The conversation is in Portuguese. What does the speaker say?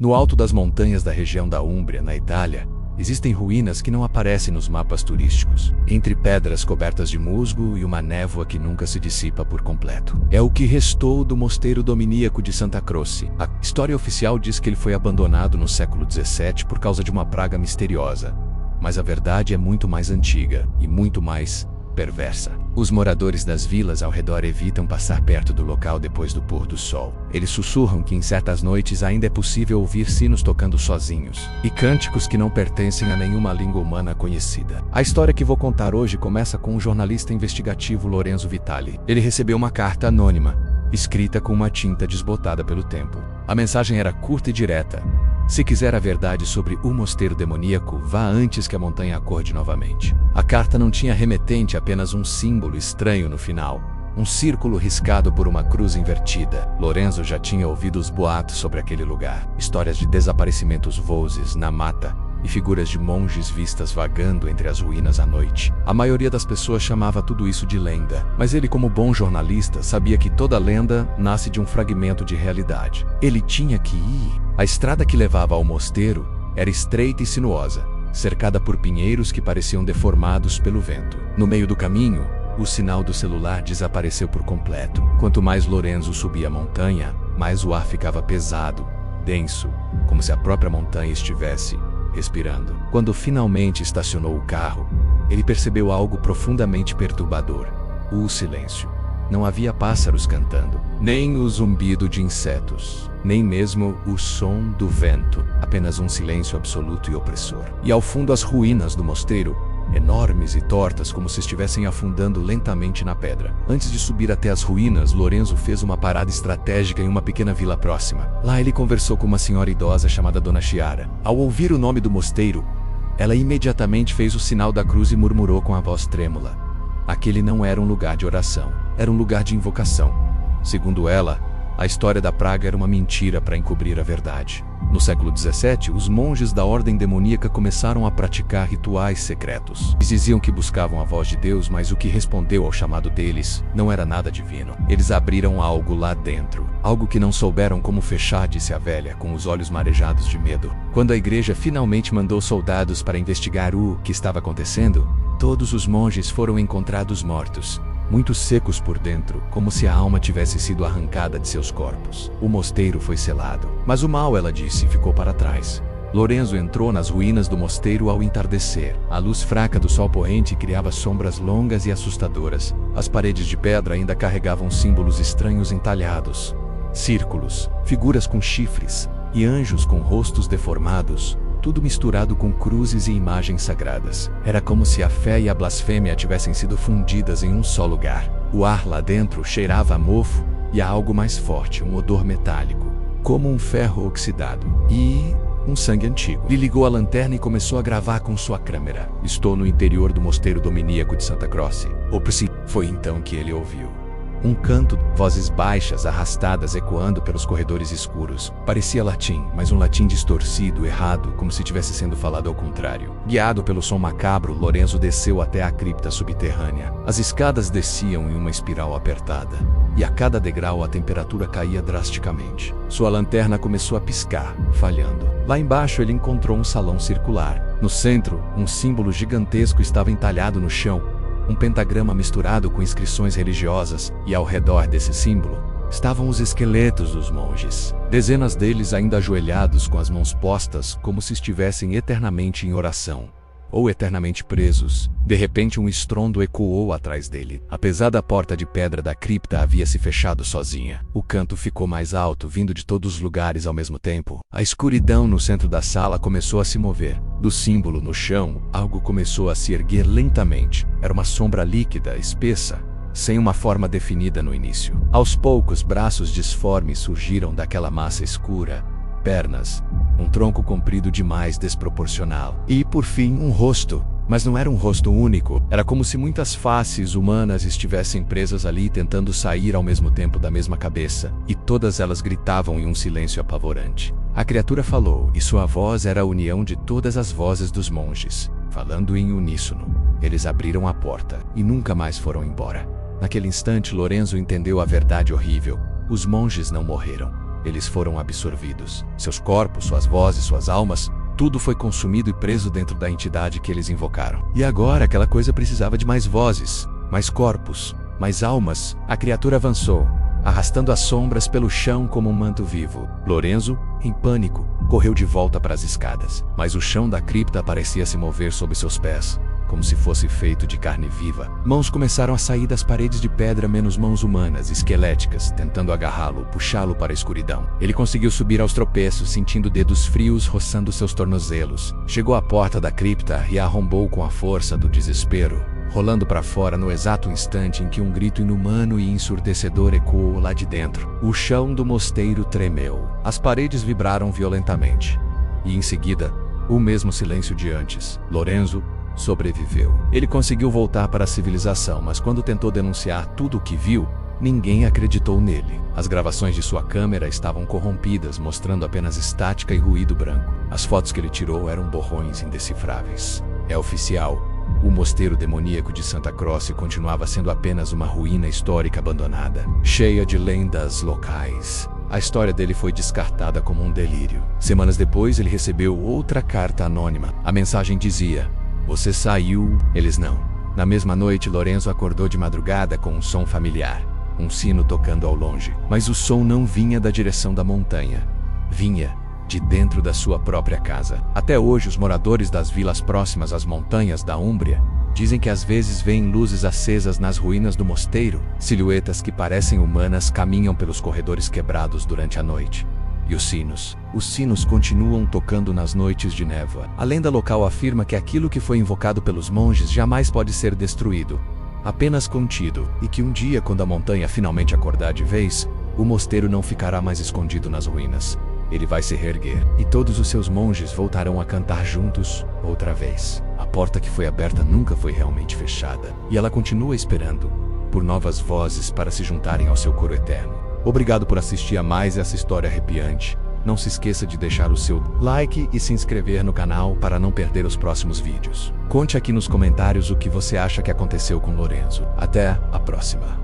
No alto das montanhas da região da Úmbria, na Itália, existem ruínas que não aparecem nos mapas turísticos, entre pedras cobertas de musgo e uma névoa que nunca se dissipa por completo. É o que restou do mosteiro dominíaco de Santa Croce. A história oficial diz que ele foi abandonado no século XVII por causa de uma praga misteriosa, mas a verdade é muito mais antiga e muito mais perversa. Os moradores das vilas ao redor evitam passar perto do local depois do pôr do sol. Eles sussurram que em certas noites ainda é possível ouvir sinos tocando sozinhos e cânticos que não pertencem a nenhuma língua humana conhecida. A história que vou contar hoje começa com o jornalista investigativo Lorenzo Vitali. Ele recebeu uma carta anônima, escrita com uma tinta desbotada pelo tempo. A mensagem era curta e direta. Se quiser a verdade sobre o mosteiro demoníaco, vá antes que a montanha acorde novamente. A carta não tinha remetente, apenas um símbolo estranho no final. Um círculo riscado por uma cruz invertida. Lorenzo já tinha ouvido os boatos sobre aquele lugar. Histórias de desaparecimentos vozes na mata e figuras de monges vistas vagando entre as ruínas à noite. A maioria das pessoas chamava tudo isso de lenda, mas ele, como bom jornalista, sabia que toda lenda nasce de um fragmento de realidade. Ele tinha que ir. A estrada que levava ao mosteiro era estreita e sinuosa, cercada por pinheiros que pareciam deformados pelo vento. No meio do caminho, o sinal do celular desapareceu por completo. Quanto mais Lorenzo subia a montanha, mais o ar ficava pesado, denso, como se a própria montanha estivesse respirando. Quando finalmente estacionou o carro, ele percebeu algo profundamente perturbador: o silêncio. Não havia pássaros cantando, nem o zumbido de insetos, nem mesmo o som do vento. Apenas um silêncio absoluto e opressor. E ao fundo, as ruínas do mosteiro, enormes e tortas, como se estivessem afundando lentamente na pedra. Antes de subir até as ruínas, Lorenzo fez uma parada estratégica em uma pequena vila próxima. Lá ele conversou com uma senhora idosa chamada Dona Chiara. Ao ouvir o nome do mosteiro, ela imediatamente fez o sinal da cruz e murmurou com a voz trêmula: aquele não era um lugar de oração, era um lugar de invocação. Segundo ela, a história da praga era uma mentira para encobrir a verdade. No século XVII, os monges da ordem demoníaca começaram a praticar rituais secretos. Eles diziam que buscavam a voz de Deus, mas o que respondeu ao chamado deles não era nada divino. Eles abriram algo lá dentro, algo que não souberam como fechar, disse a velha, com os olhos marejados de medo. Quando a igreja finalmente mandou soldados para investigar o que estava acontecendo, todos os monges foram encontrados mortos, muito secos por dentro, como se a alma tivesse sido arrancada de seus corpos. O mosteiro foi selado, mas o mal, ela disse, ficou para trás. Lorenzo entrou nas ruínas do mosteiro ao entardecer. A luz fraca do sol poente criava sombras longas e assustadoras. As paredes de pedra ainda carregavam símbolos estranhos entalhados: círculos, figuras com chifres e anjos com rostos deformados, tudo misturado com cruzes e imagens sagradas. Era como se a fé e a blasfêmia tivessem sido fundidas em um só lugar. O ar lá dentro cheirava a mofo e a algo mais forte, um odor metálico, como um ferro oxidado e um sangue antigo. Ele ligou a lanterna e começou a gravar com sua câmera. Estou no interior do mosteiro dominíaco de Santa Croce. Foi então que ele ouviu um canto, vozes baixas, arrastadas, ecoando pelos corredores escuros. Parecia latim, mas um latim distorcido, errado, como se tivesse sendo falado ao contrário. Guiado pelo som macabro, Lorenzo desceu até a cripta subterrânea. As escadas desciam em uma espiral apertada, e a cada degrau a temperatura caía drasticamente. Sua lanterna começou a piscar, falhando. Lá embaixo ele encontrou um salão circular. No centro, um símbolo gigantesco estava entalhado no chão, um pentagrama misturado com inscrições religiosas, e ao redor desse símbolo estavam os esqueletos dos monges. Dezenas deles ainda ajoelhados, com as mãos postas, como se estivessem eternamente em oração, ou eternamente presos. De repente, um estrondo ecoou atrás dele. A pesada porta de pedra da cripta havia se fechado sozinha. O canto ficou mais alto, vindo de todos os lugares ao mesmo tempo. A escuridão no centro da sala começou a se mover. Do símbolo no chão, algo começou a se erguer lentamente. Era uma sombra líquida, espessa, sem uma forma definida no início. Aos poucos, braços disformes surgiram daquela massa escura, pernas, um tronco comprido demais, desproporcional, e, por fim, um rosto. Mas não era um rosto único. Era como se muitas faces humanas estivessem presas ali, tentando sair ao mesmo tempo da mesma cabeça, e todas elas gritavam em um silêncio apavorante. A criatura falou, e sua voz era a união de todas as vozes dos monges, falando em uníssono. Eles abriram a porta, e nunca mais foram embora. Naquele instante, Lorenzo entendeu a verdade horrível. Os monges não morreram. Eles foram absorvidos. Seus corpos, suas vozes, suas almas, tudo foi consumido e preso dentro da entidade que eles invocaram. E agora aquela coisa precisava de mais vozes, mais corpos, mais almas. A criatura avançou, arrastando as sombras pelo chão como um manto vivo. Lorenzo, em pânico, correu de volta para as escadas, mas o chão da cripta parecia se mover sob seus pés, como se fosse feito de carne viva. Mãos começaram a sair das paredes de pedra, menos mãos humanas, esqueléticas, tentando agarrá-lo, puxá-lo para a escuridão. Ele conseguiu subir aos tropeços, sentindo dedos frios roçando seus tornozelos. Chegou à porta da cripta e a arrombou com a força do desespero, rolando para fora no exato instante em que um grito inumano e ensurdecedor ecoou lá de dentro. O chão do mosteiro tremeu. As paredes vibraram violentamente. E em seguida, o mesmo silêncio de antes. Lorenzo sobreviveu. Ele conseguiu voltar para a civilização, mas quando tentou denunciar tudo o que viu, ninguém acreditou nele. As gravações de sua câmera estavam corrompidas, mostrando apenas estática e ruído branco. As fotos que ele tirou eram borrões indecifráveis. É oficial. O mosteiro demoníaco de Santa Croce continuava sendo apenas uma ruína histórica abandonada, cheia de lendas locais. A história dele foi descartada como um delírio. Semanas depois, ele recebeu outra carta anônima. A mensagem dizia: "Você saiu, eles não." Na mesma noite, Lorenzo acordou de madrugada com um som familiar, um sino tocando ao longe. Mas o som não vinha da direção da montanha. Vinha de dentro da sua própria casa. Até hoje, os moradores das vilas próximas às montanhas da Úmbria dizem que às vezes veem luzes acesas nas ruínas do mosteiro. Silhuetas que parecem humanas caminham pelos corredores quebrados durante a noite. E os sinos continuam tocando nas noites de névoa. A lenda local afirma que aquilo que foi invocado pelos monges jamais pode ser destruído, apenas contido, e que um dia, quando a montanha finalmente acordar de vez, o mosteiro não ficará mais escondido nas ruínas. Ele vai se reerguer, e todos os seus monges voltarão a cantar juntos outra vez. A porta que foi aberta nunca foi realmente fechada, e ela continua esperando por novas vozes para se juntarem ao seu coro eterno. Obrigado por assistir a mais essa história arrepiante. Não se esqueça de deixar o seu like e se inscrever no canal para não perder os próximos vídeos. Conte aqui nos comentários o que você acha que aconteceu com Lorenzo. Até a próxima.